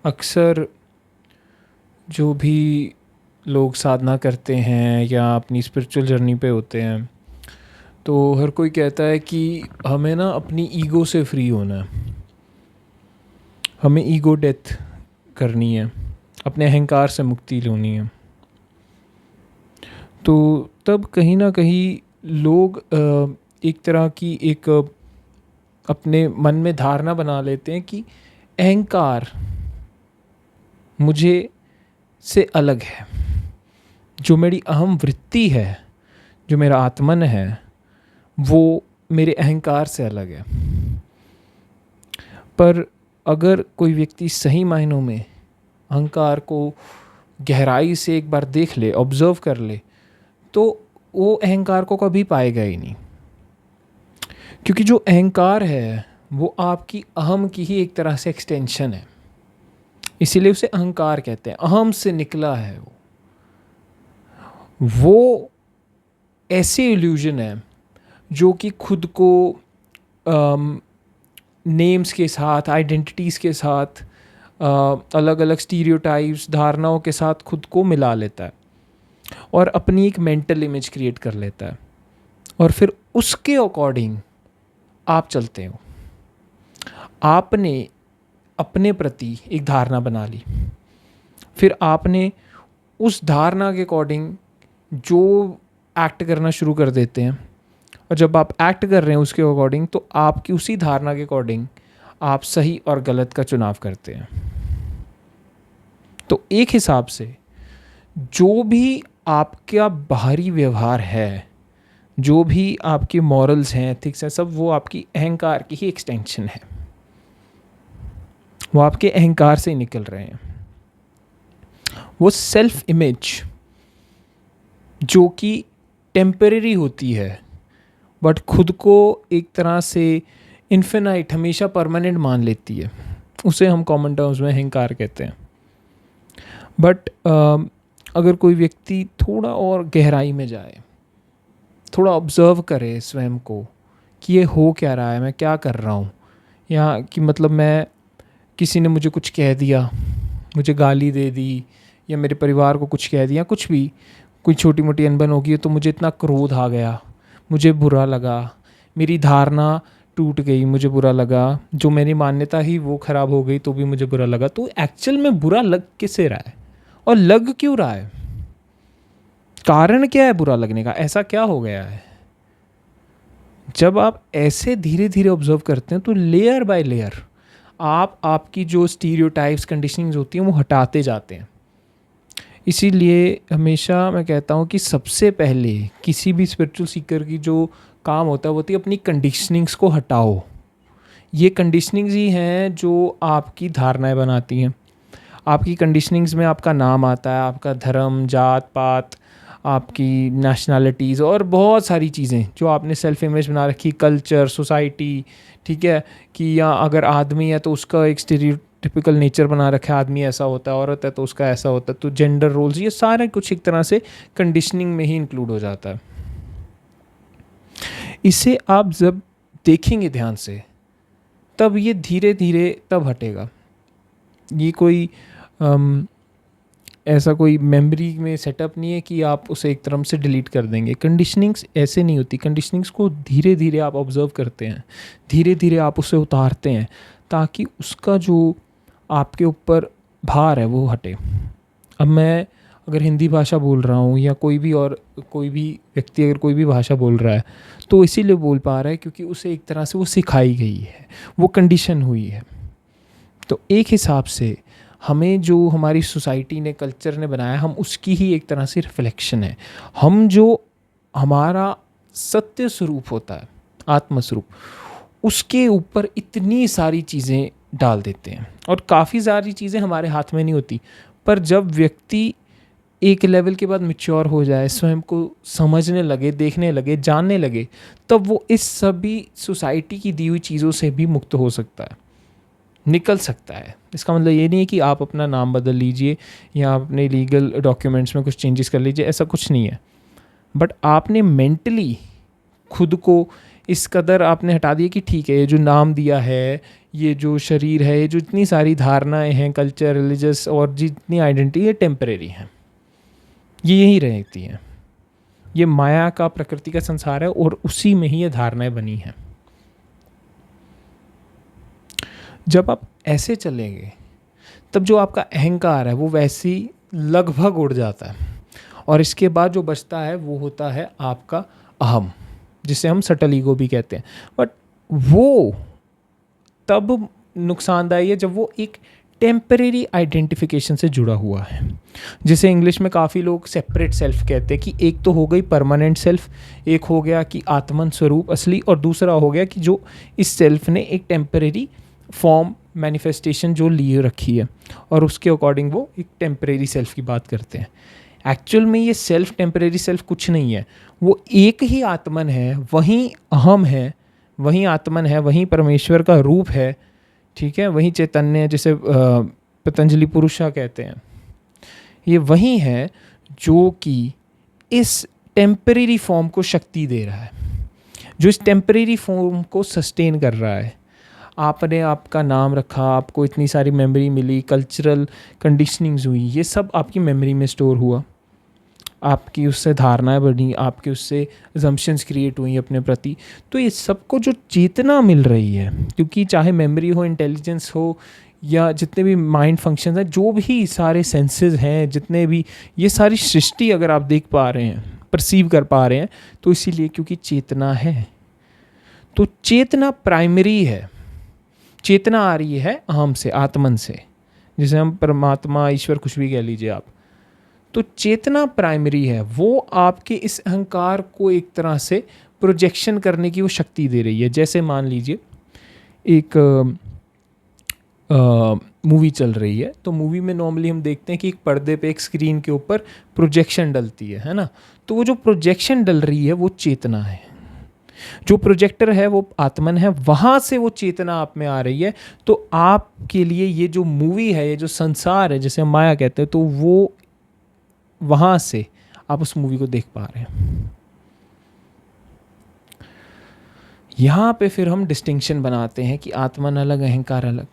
अक्सर जो भी लोग साधना करते हैं या अपनी स्पिरिचुअल जर्नी पे होते हैं, तो हर कोई कहता है कि हमें ना अपनी ईगो से फ्री होना है, हमें ईगो डेथ करनी है, अपने अहंकार से मुक्ति लेनी है। तो तब कहीं ना कहीं लोग एक तरह की अपने मन में धारणा बना लेते हैं कि अहंकार मुझे से अलग है, जो मेरी अहम वृत्ति है, जो मेरा आत्मन है, वो मेरे अहंकार से अलग है। पर अगर कोई व्यक्ति सही मायनों में अहंकार को गहराई से एक बार देख ले, ऑब्जर्व कर ले, तो वो अहंकार को कभी पाएगा ही नहीं। क्योंकि जो अहंकार है वो आपकी अहम की ही एक तरह से एक्सटेंशन है, इसीलिए उसे अहंकार कहते हैं। अहम से निकला है वो ऐसी इल्यूजन है जो कि खुद को नेम्स के साथ, आइडेंटिटीज़ के साथ, अलग अलग स्टीरियोटाइप्स, धारणाओं के साथ खुद को मिला लेता है और अपनी एक मेंटल इमेज क्रिएट कर लेता है, और फिर उसके अकॉर्डिंग आप चलते हो। आपने अपने प्रति एक धारणा बना ली, फिर आपने उस धारणा के अकॉर्डिंग जो एक्ट करना शुरू कर देते हैं, और जब आप एक्ट कर रहे हैं उसके अकॉर्डिंग, तो आपकी उसी धारणा के अकॉर्डिंग आप सही और गलत का चुनाव करते हैं। तो एक हिसाब से जो भी आपका बाहरी व्यवहार है, जो भी आपके मॉरल्स हैं, एथिक्स हैं, सब वो आपकी अहंकार की ही एक्सटेंशन है, वो आपके अहंकार से निकल रहे हैं। वो सेल्फ इमेज जो कि टेम्परेरी होती है, बट खुद को एक तरह से इन्फिनाइट, हमेशा परमानेंट मान लेती है, उसे हम कॉमन टर्म्स में अहंकार कहते हैं। बट अगर कोई व्यक्ति थोड़ा और गहराई में जाए, थोड़ा ऑब्ज़र्व करे स्वयं को कि ये हो क्या रहा है, मैं क्या कर रहा हूँ, या कि मतलब मैं, किसी ने मुझे कुछ कह दिया, मुझे गाली दे दी, या मेरे परिवार को कुछ कह दिया, कुछ भी, कोई छोटी मोटी अनबन होगी तो मुझे इतना क्रोध आ गया, मुझे बुरा लगा, मेरी धारणा टूट गई, मुझे बुरा लगा, जो मेरी मान्यता ही वो ख़राब हो गई तो भी मुझे बुरा लगा। तो एक्चुअल में बुरा लग किससे रहा है और लग क्यों रहा है? कारण क्या है बुरा लगने का? ऐसा क्या हो गया है? जब आप ऐसे धीरे धीरे ऑब्जर्व करते हैं तो लेयर बाय लेयर आप आपकी जो स्टीरियोटाइप्स, कंडीशनिंग्स होती हैं वो हटाते जाते हैं। इसीलिए हमेशा मैं कहता हूँ कि सबसे पहले किसी भी स्पिरिचुअल सीकर की जो काम होता है वो होती है अपनी कंडीशनिंग्स को हटाओ। ये कंडीशनिंग्स ही हैं जो आपकी धारणाएं बनाती हैं। आपकी कंडीशनिंग्स में आपका नाम आता है, आपका धर्म, जात पात, आपकी नेशनैलिटीज़ और बहुत सारी चीज़ें जो आपने सेल्फ इमेज बना रखी, कल्चर, सोसाइटी, ठीक है, कि या अगर आदमी है तो उसका एक स्टीरियोटिपिकल नेचर बना रखा है, आदमी ऐसा होता है, औरत है तो उसका ऐसा होता है, तो जेंडर रोल्स, ये सारा कुछ एक तरह से कंडीशनिंग में ही इंक्लूड हो जाता है। इसे आप जब देखेंगे ध्यान से, तब ये धीरे धीरे तब हटेगा। ये कोई ऐसा कोई मेमोरी में सेटअप नहीं है कि आप उसे एक तरफ से डिलीट कर देंगे। कंडीशनिंग्स ऐसे नहीं होती। कंडीशनिंग्स को धीरे धीरे आप ऑब्जर्व करते हैं, धीरे धीरे आप उसे उतारते हैं, ताकि उसका जो आपके ऊपर भार है वो हटे। अब मैं अगर हिंदी भाषा बोल रहा हूँ या कोई भी व्यक्ति अगर कोई भी भाषा बोल रहा है, तो इसीलिए बोल पा रहा है क्योंकि उसे एक तरह से वो सिखाई गई है, वो कंडीशन हुई है। तो एक हिसाब से हमें जो हमारी सोसाइटी ने, कल्चर ने बनाया, हम उसकी ही एक तरह से रिफ्लेक्शन है। हम जो हमारा सत्य स्वरूप होता है, आत्म स्वरूप, उसके ऊपर इतनी सारी चीज़ें डाल देते हैं, और काफ़ी सारी चीज़ें हमारे हाथ में नहीं होती। पर जब व्यक्ति एक लेवल के बाद मैच्योर हो जाए, स्वयं को समझने लगे, देखने लगे, जानने लगे, तब वो इस सभी सोसाइटी की दी हुई चीज़ों से भी मुक्त हो सकता है, निकल सकता है। इसका मतलब ये नहीं है कि आप अपना नाम बदल लीजिए या अपने लीगल डॉक्यूमेंट्स में कुछ चेंजेस कर लीजिए, ऐसा कुछ नहीं है। बट आपने मेंटली खुद को इस कदर आपने हटा दिया कि ठीक है, ये जो नाम दिया है ये जो शरीर है, ये जो इतनी सारी धारणाएं हैं, कल्चर, रिलीजियस और जितनी आइडेंटिटी, ये टेम्परेरी हैं, ये यही रहती हैं। ये माया का, प्रकृति का संसार है और उसी में ही ये धारणाएं बनी हैं। जब आप ऐसे चलेंगे तब जो आपका अहंकार है वो वैसे ही लगभग उड़ जाता है, और इसके बाद जो बचता है वो होता है आपका अहम, जिसे हम सटल ईगो भी कहते हैं। बट वो तब नुकसानदायी है जब वो एक टेम्परेरी आइडेंटिफिकेशन से जुड़ा हुआ है, जिसे इंग्लिश में काफ़ी लोग सेपरेट सेल्फ कहते हैं, कि एक तो हो गई परमानेंट सेल्फ, एक हो गया कि आत्मन स्वरूप असली, और दूसरा हो गया कि जो इस सेल्फ ने एक टेम्परेरी फॉर्म, मैनिफेस्टेशन जो लिए रखी है, और उसके अकॉर्डिंग वो एक टेम्परेरी सेल्फ की बात करते हैं। एक्चुअल में ये सेल्फ, टेम्परेरी सेल्फ कुछ नहीं है, वो एक ही आत्मन है, वहीं अहम है, वहीं आत्मन है, वहीं परमेश्वर का रूप है, ठीक है, वहीं चैतन्य, जिसे पतंजलि पुरुषा कहते हैं, ये वही है जो कि इस टेम्परेरी फॉर्म को शक्ति दे रहा है, जो इस टेम्परेरी फॉर्म को सस्टेन कर रहा है। आपने आपका नाम रखा, आपको इतनी सारी मेमोरी मिली, कल्चरल कंडीशनिंग्स हुई, ये सब आपकी मेमोरी में स्टोर हुआ, आपकी उससे धारणाएं बढ़ी, आपके उससे अजम्पशंस क्रिएट हुई अपने प्रति। तो ये सबको जो चेतना मिल रही है, क्योंकि चाहे मेमोरी हो, इंटेलिजेंस हो, या जितने भी माइंड फंक्शंस हैं, जो भी सारे सेंसेस हैं, जितने भी, ये सारी सृष्टि अगर आप देख पा रहे हैं, परसीव कर पा रहे हैं, तो इसीलिए क्योंकि चेतना है। तो चेतना प्राइमरी है, चेतना आ रही है अहम से, आत्मन से, जिसे हम परमात्मा, ईश्वर, कुछ भी कह लीजिए आप। तो चेतना प्राइमरी है, वो आपके इस अहंकार को एक तरह से प्रोजेक्शन करने की वो शक्ति दे रही है। जैसे मान लीजिए एक मूवी चल रही है, तो मूवी में नॉर्मली हम देखते हैं कि एक पर्दे पे, एक स्क्रीन के ऊपर प्रोजेक्शन डलती है ना। तो वो जो प्रोजेक्शन डल रही है वो चेतना है, जो प्रोजेक्टर है वो आत्मन है, वहाँ से वो चेतना आप में आ रही है। तो आपके लिए ये जो मूवी है, ये जो संसार है, जिसे हम माया कहते हैं, तो वो वहाँ से आप उस मूवी को देख पा रहे हैं। यहाँ पे फिर हम डिस्टिंक्शन बनाते हैं कि आत्मन अलग, अहंकार अलग,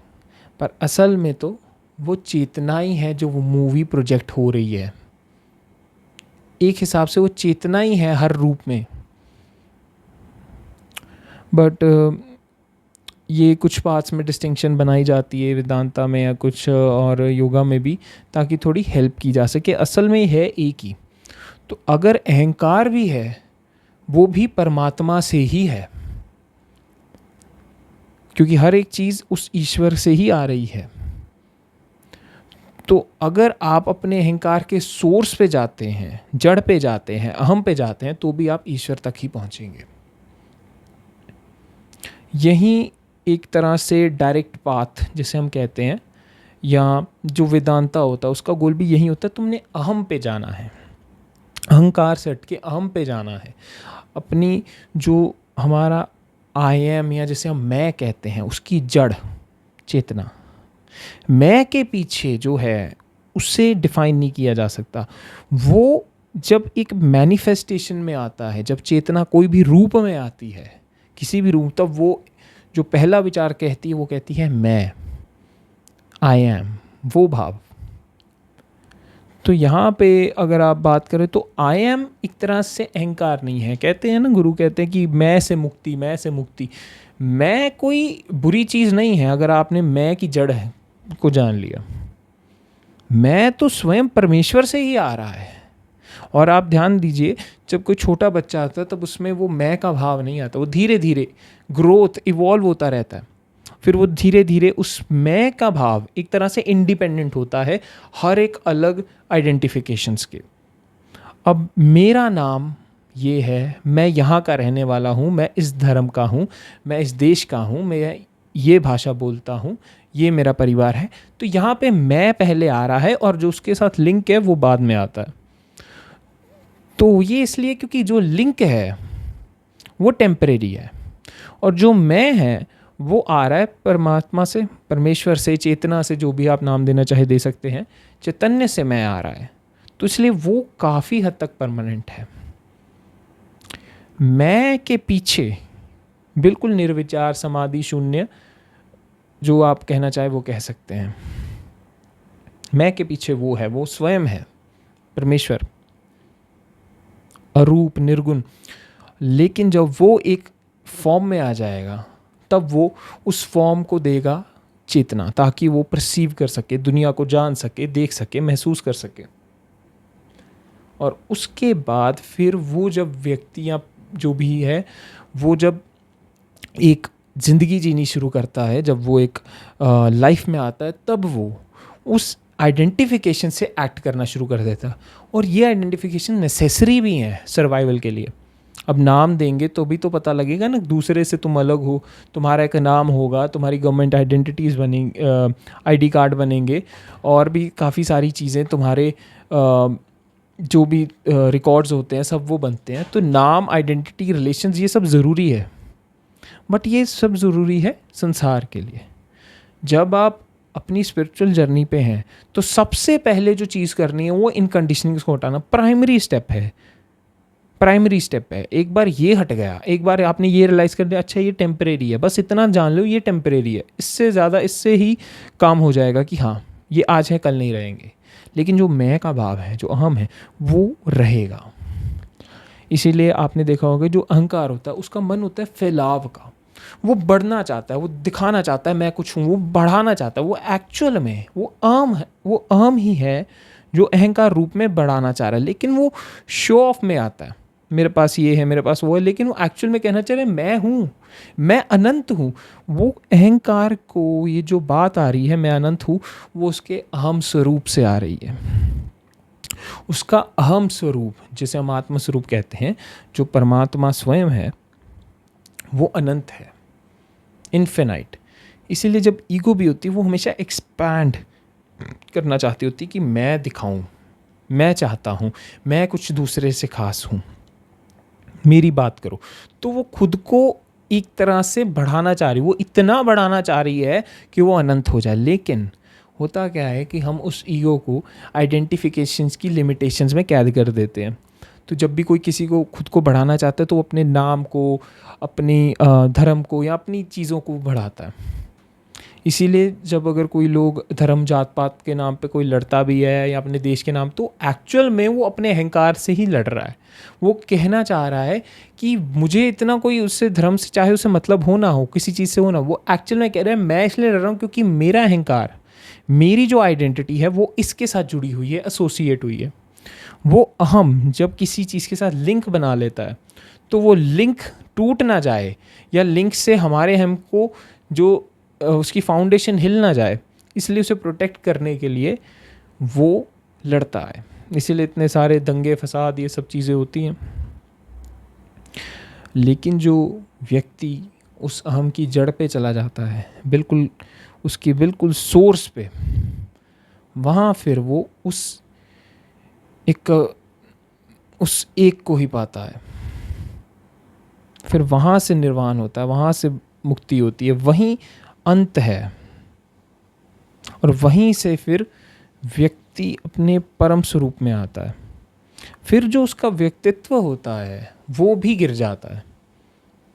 पर असल में तो वो चेतना ही है जो वो मूवी प्रोजेक्ट हो रही है। एक हिसाब से वो चेतना ही है हर रूप में। बट ये कुछ पार्ट्स में डिस्टिंक्शन बनाई जाती है वेदांता में या कुछ और योगा में भी, ताकि थोड़ी हेल्प की जा सके। असल में है एक ही। तो अगर अहंकार भी है, वो भी परमात्मा से ही है, क्योंकि हर एक चीज़ उस ईश्वर से ही आ रही है। तो अगर आप अपने अहंकार के सोर्स पे जाते हैं, जड़ पे जाते हैं, अहम पे जाते हैं, तो भी आप ईश्वर तक ही पहुंचेंगे। यही एक तरह से डायरेक्ट पाथ जिसे हम कहते हैं, या जो वेदांता होता है उसका गोल भी यही होता है। तुमने अहम पे जाना है, अहंकार से हट के अहम पे जाना है। अपनी जो हमारा आई एम, या जैसे हम मैं कहते हैं, उसकी जड़ चेतना, मैं के पीछे जो है उससे डिफाइन नहीं किया जा सकता। वो जब एक मैनिफेस्टेशन में आता है, जब चेतना कोई भी रूप में आती है, किसी भी रूप, तब वो जो पहला विचार कहती है वो कहती है मैं, आई एम, वो भाव। तो यहाँ पे अगर आप बात करें तो आई एम एक तरह से अहंकार नहीं है। कहते हैं ना, गुरु कहते हैं कि मैं से मुक्ति, मैं से मुक्ति। मैं कोई बुरी चीज़ नहीं है अगर आपने मैं की जड़ है को जान लिया। मैं तो स्वयं परमेश्वर से ही आ रहा है। और आप ध्यान दीजिए, जब कोई छोटा बच्चा आता है तब उसमें वो मैं का भाव नहीं आता, वो धीरे धीरे ग्रोथ, इवॉल्व होता रहता है। फिर वो धीरे धीरे उस मैं का भाव एक तरह से इंडिपेंडेंट होता है हर एक अलग आइडेंटिफिकेशंस के। अब मेरा नाम ये है, मैं यहाँ का रहने वाला हूँ, मैं इस धर्म का हूँ, मैं इस देश का हूँ, मैं ये भाषा बोलता हूँ, ये मेरा परिवार है। तो यहाँ पे मैं पहले आ रहा है और जो उसके साथ लिंक है वो बाद में आता है। तो ये इसलिए क्योंकि जो लिंक है वो टेम्परेरी है, और जो मैं है वो आ रहा है परमात्मा से, परमेश्वर से, चेतना से, जो भी आप नाम देना चाहे दे सकते हैं, चैतन्य से मैं आ रहा है। तो इसलिए वो काफ़ी हद तक परमानेंट है। मैं के पीछे बिल्कुल निर्विचार, समाधि शून्य जो आप कहना चाहे वो कह सकते हैं। मैं के पीछे वो है, वो स्वयं है, परमेश्वर, अरूप, निर्गुण। लेकिन जब वो एक फॉर्म में आ जाएगा तब वो उस फॉर्म को देगा चेतना, ताकि वो परसीव कर सके, दुनिया को जान सके, देख सके, महसूस कर सके। और उसके बाद फिर वो जब व्यक्तियाँ जो भी है, वो जब एक ज़िंदगी जीनी शुरू करता है, जब वो एक लाइफ में आता है, तब वो उस आइडेंटिफिकेशन से एक्ट करना शुरू कर देता है। और ये आइडेंटिफिकेशन नेसेसरी भी है सर्वाइवल के लिए। अब नाम देंगे तो भी तो पता लगेगा ना, दूसरे से तुम अलग हो, तुम्हारा एक नाम होगा, तुम्हारी गवर्नमेंट आइडेंटिटीज़ बनेंगी, आईडी कार्ड बनेंगे, और भी काफ़ी सारी चीज़ें तुम्हारे जो भी रिकॉर्ड्स होते हैं सब वो बनते हैं। तो नाम, आइडेंटिटी, रिलेशंस, ये सब ज़रूरी है। बट ये सब ज़रूरी है संसार के लिए। जब आप अपनी स्पिरिचुअल जर्नी पे हैं तो सबसे पहले जो चीज़ करनी है वो इन कंडीशनिंग्स को हटाना प्राइमरी स्टेप है। प्राइमरी स्टेप है। एक बार ये हट गया, एक बार आपने ये रियलाइज़ कर दिया, अच्छा ये टेम्परेरी है, बस इतना जान लो ये टेम्परेरी है, इससे ज़्यादा, इससे ही काम हो जाएगा कि हाँ ये आज है कल नहीं रहेंगे। लेकिन जो मैं का भाव है, जो अहम है, वो रहेगा। इसीलिए आपने देखा होगा जो अहंकार होता है उसका मन होता है फैलाव का, वो बढ़ना चाहता है, वो दिखाना चाहता है मैं कुछ हूँ, वो बढ़ाना चाहता है। वो एक्चुअल में वो अहम है, वो अहम ही है जो अहंकार रूप में बढ़ाना चाह रहा है। लेकिन वो शो ऑफ में आता है, मेरे पास ये है, मेरे पास वो है, लेकिन वो एक्चुअल में कहना चाह रहे हैं मैं हूँ, मैं अनंत हूँ। वो अहंकार को ये जो बात आ रही है मैं अनंत हूँ, वो उसके अहम स्वरूप से आ रही है। उसका अहम स्वरूप, जिसे हम आत्म स्वरूप कहते हैं, जो परमात्मा स्वयं है, वो अनंत है, इन्फिनाइट। इसीलिए जब ईगो भी होती है वो हमेशा एक्सपैंड करना चाहती होती है कि मैं दिखाऊं, मैं चाहता हूं, मैं कुछ दूसरे से खास हूं, मेरी बात करो। तो वो खुद को एक तरह से बढ़ाना चाह रही, वो इतना बढ़ाना चाह रही है कि वो अनंत हो जाए। लेकिन होता क्या है कि हम उस ईगो को आइडेंटिफिकेशंस की लिमिटेशंस में कैद कर देते हैं। तो जब भी कोई किसी को खुद को बढ़ाना चाहता है तो वो अपने नाम को, अपनी धर्म को या अपनी चीज़ों को बढ़ाता है। इसीलिए जब अगर कोई लोग धर्म, जात पात के नाम पे कोई लड़ता भी है या अपने देश के नाम, तो एक्चुअल में वो अपने अहंकार से ही लड़ रहा है। वो कहना चाह रहा है कि मुझे इतना कोई उससे धर्म से, चाहे उससे मतलब हो ना हो, किसी चीज़ से हो ना, वो एक्चुअल में कह रहा है मैं इसलिए लड़ रहा हूँ क्योंकि मेरा अहंकार, मेरी जो आइडेंटिटी है वो इसके साथ जुड़ी हुई है, एसोसिएट हुई है। वो अहम जब किसी चीज़ के साथ लिंक बना लेता है तो वो लिंक टूट ना जाए, या लिंक से हमारे हम को जो उसकी फाउंडेशन हिल ना जाए, इसलिए उसे प्रोटेक्ट करने के लिए वो लड़ता है। इसीलिए इतने सारे दंगे फसाद ये सब चीज़ें होती हैं। लेकिन जो व्यक्ति उस अहम की जड़ पे चला जाता है, बिल्कुल उसकी बिल्कुल सोर्स पे, वहाँ फिर वो उस एक को ही पाता है। फिर वहाँ से निर्वाण होता है, वहाँ से मुक्ति होती है, वहीं अंत है। और वहीं से फिर व्यक्ति अपने परम स्वरूप में आता है। फिर जो उसका व्यक्तित्व होता है वो भी गिर जाता है।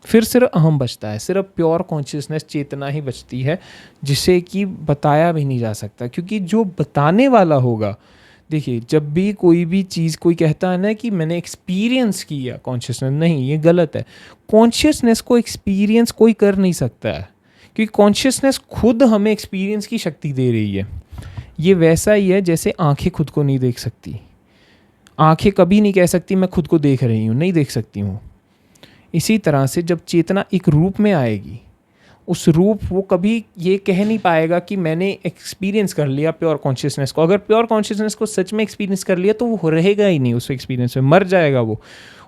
फिर सिर्फ अहम बचता है, सिर्फ प्योर कॉन्शियसनेस, चेतना ही बचती है, जिसे कि बताया भी नहीं जा सकता। क्योंकि जो बताने वाला होगा, देखिए जब भी कोई भी चीज़ कोई कहता है ना कि मैंने एक्सपीरियंस किया कॉन्शियसनेस, नहीं, ये गलत है। कॉन्शियसनेस को एक्सपीरियंस कोई कर नहीं सकता है, क्योंकि कॉन्शियसनेस खुद हमें एक्सपीरियंस की शक्ति दे रही है। ये वैसा ही है जैसे आंखें खुद को नहीं देख सकती। आंखें कभी नहीं कह सकती मैं खुद को देख रही हूँ, नहीं देख सकती हूँ। इसी तरह से जब चेतना एक रूप में आएगी, उस रूप वो कभी ये कह नहीं पाएगा कि मैंने एक्सपीरियंस कर लिया प्योर कॉन्शियसनेस को। अगर प्योर कॉन्शियसनेस को सच में एक्सपीरियंस कर लिया तो वो रहेगा ही नहीं, उस एक्सपीरियंस में मर जाएगा वो।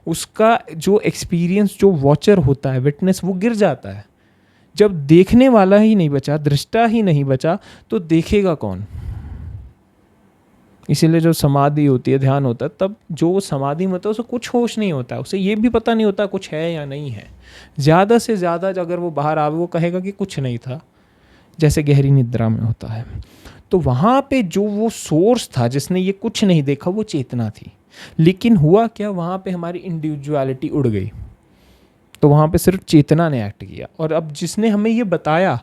उसका जो एक्सपीरियंस, जो वॉचर होता है, विटनेस, वो गिर जाता है। जब देखने वाला ही नहीं बचा, दृष्टा ही नहीं बचा, तो देखेगा कौन? इसीलिए जो समाधि होती है, ध्यान होता है, तब जो समाधि में होता है उसे कुछ होश नहीं होता, उसे ये भी पता नहीं होता कुछ है या नहीं है। ज़्यादा से ज़्यादा अगर वो बाहर आवे वो कहेगा कि कुछ नहीं था, जैसे गहरी निद्रा में होता है। तो वहाँ पे जो वो सोर्स था जिसने ये कुछ नहीं देखा, वो चेतना थी। लेकिन हुआ क्या, वहाँ पे हमारी इंडिविजुअलिटी उड़ गई। तो वहाँ पे सिर्फ चेतना ने एक्ट किया। और अब जिसने हमें ये बताया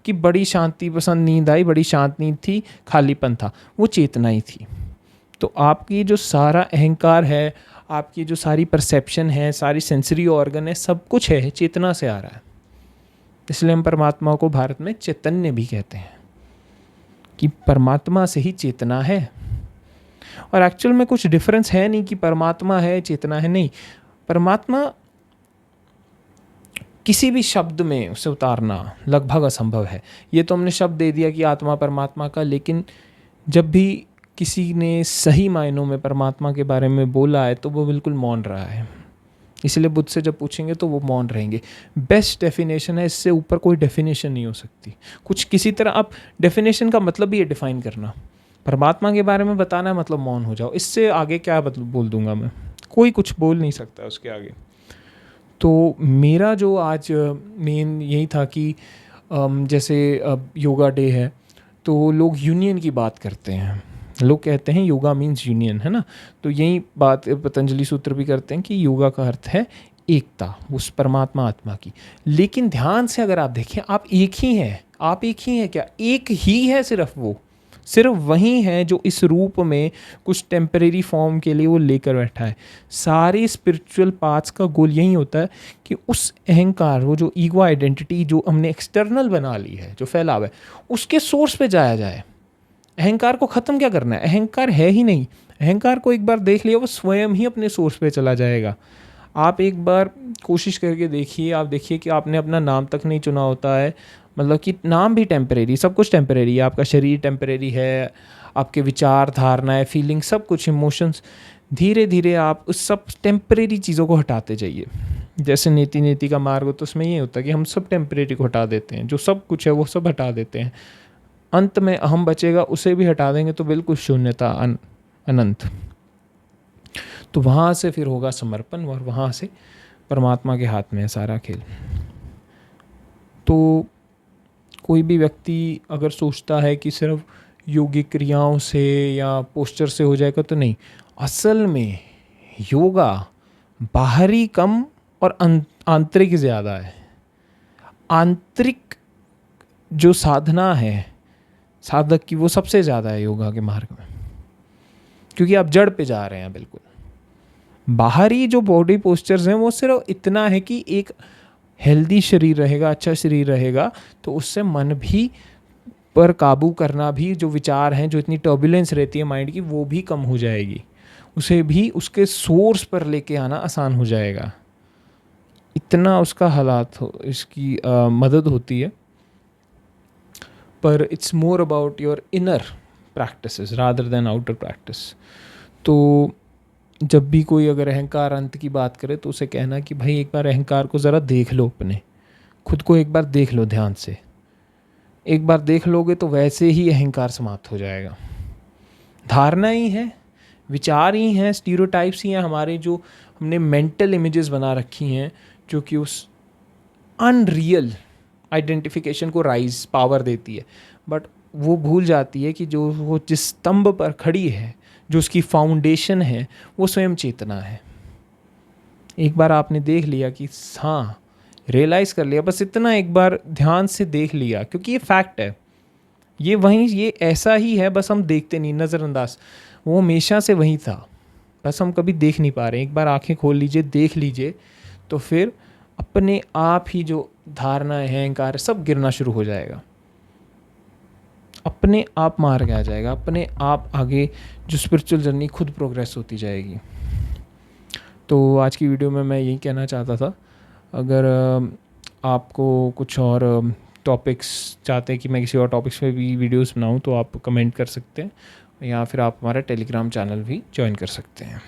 कि बड़ी शांति पसंद नींद आई, बड़ी शांत नींद थी, खालीपन था, वो चेतना ही थी। तो आपकी जो सारा अहंकार है, आपकी जो सारी परसेप्शन है, सारी सेंसरी ऑर्गन है, सब कुछ है चेतना से आ रहा है। इसलिए हम परमात्मा को भारत में चैतन्य भी कहते हैं कि परमात्मा से ही चेतना है। और एक्चुअल में कुछ डिफरेंस है नहीं कि परमात्मा है चेतना है, नहीं। परमात्मा किसी भी शब्द में उसे उतारना लगभग असंभव है। ये तो हमने शब्द दे दिया कि आत्मा परमात्मा का, लेकिन जब भी किसी ने सही मायनों में परमात्मा के बारे में बोला है तो वो बिल्कुल मौन रहा है। इसलिए बुद्ध से जब पूछेंगे तो वो मौन रहेंगे। बेस्ट डेफिनेशन है, इससे ऊपर कोई डेफिनेशन नहीं हो सकती। कुछ किसी तरह आप डेफिनेशन का मतलब भी ये डिफाइन करना, परमात्मा के बारे में बताना है मतलब मौन हो जाओ। इससे आगे क्या बोल दूंगा मैं, कोई कुछ बोल नहीं सकता उसके आगे। तो मेरा जो आज मेन यही था कि जैसे योगा डे है तो लोग यूनियन की बात करते हैं, लोग कहते हैं योगा मीन्स यूनियन, है ना। तो यही बात पतंजलि सूत्र भी करते हैं कि योगा का अर्थ है एकता, उस परमात्मा आत्मा की। लेकिन ध्यान से अगर आप देखें, आप एक ही हैं। आप एक ही हैं क्या? एक ही है सिर्फ, वो सिर्फ वही है जो इस रूप में कुछ टेम्परेरी फॉर्म के लिए वो लेकर बैठा है। सारी स्पिरिचुअल पाथ्स का गोल यही होता है कि उस अहंकार, वो जो ईगो आइडेंटिटी जो हमने एक्सटर्नल बना ली है, जो फैलाव है, उसके सोर्स पे जाया जाए। अहंकार को ख़त्म क्या करना है? अहंकार है ही नहीं। अहंकार को एक बार देख लिया, वो स्वयं ही अपने सोर्स पे चला जाएगा। आप एक बार कोशिश करके देखिए, आप देखिए कि आपने अपना नाम तक नहीं चुना होता है, मतलब कि नाम भी टेम्परेरी, सब कुछ टेम्परेरी है। आपका शरीर टेम्परेरी है, आपके विचार, धारणाएं, फीलिंग, सब कुछ, इमोशंस। धीरे धीरे आप उस सब टेम्परेरी चीज़ों को हटाते जाइए। जैसे नीति नीति का मार्ग हो तो उसमें ये होता है कि हम सब टेम्परेरी को हटा देते हैं, जो सब कुछ है वो सब हटा देते हैं। अंत में अहम बचेगा, उसे भी हटा देंगे तो बिल्कुल शून्यता, अनंत। तो वहाँ से फिर होगा समर्पण, और वहाँ से परमात्मा के हाथ में है सारा खेल। तो कोई भी व्यक्ति अगर सोचता है कि सिर्फ योगिक क्रियाओं से या पोस्चर से हो जाएगा, तो नहीं। असल में योगा बाहरी कम और आंतरिक ज़्यादा है। आंतरिक जो साधना है साधक की, वो सबसे ज़्यादा है योगा के मार्ग में, क्योंकि आप जड़ पे जा रहे हैं बिल्कुल। बाहरी जो बॉडी पोस्चर्स हैं वो सिर्फ इतना है कि एक हेल्दी शरीर रहेगा, अच्छा शरीर रहेगा, तो उससे मन भी पर काबू करना भी, जो विचार हैं, जो इतनी टर्बुलेंस रहती है माइंड की, वो भी कम हो जाएगी। उसे भी उसके सोर्स पर लेके आना आसान हो जाएगा। इतना उसका हालात हो, इसकी मदद होती है। पर it's more about your inner practices rather than outer practice. तो जब भी कोई अगर अहंकार अंत की बात करे तो उसे कहना कि भाई एक बार अहंकार को ज़रा देख लो, अपने खुद को एक बार देख लो ध्यान से। एक बार देख लोगे तो वैसे ही अहंकार समाप्त हो जाएगा। धारणा ही है, विचार ही हैं, स्टीरियोटाइप्स ही हैं हमारे, जो हमने मेंटल इमेजेस बना रखी हैं, जो कि उस अनरियल आइडेंटिफिकेशन को राइज पावर देती है। बट वो भूल जाती है कि जो वो जिस स्तंभ पर खड़ी है, जो उसकी फाउंडेशन है, वो स्वयं चेतना है। एक बार आपने देख लिया कि हाँ, रियलाइज़ कर लिया, बस इतना एक बार ध्यान से देख लिया, क्योंकि ये फैक्ट है, ये वहीं, ये ऐसा ही है, बस हम देखते नहीं, नज़रअंदाज। वो हमेशा से वहीं था, बस हम कभी देख नहीं पा रहे। एक बार आंखें खोल लीजिए, देख लीजिए, तो फिर अपने आप ही जो धारणा है, अहंकार है, सब गिरना शुरू हो जाएगा। अपने आप मार्ग आ जाएगा, अपने आप आगे जो स्पिरिचुअल जर्नी खुद प्रोग्रेस होती जाएगी। तो आज की वीडियो में मैं यही कहना चाहता था। अगर आपको कुछ और टॉपिक्स चाहते हैं कि मैं किसी और टॉपिक्स पे भी वीडियोस बनाऊं, तो आप कमेंट कर सकते हैं, या फिर आप हमारा टेलीग्राम चैनल भी ज्वाइन कर सकते हैं।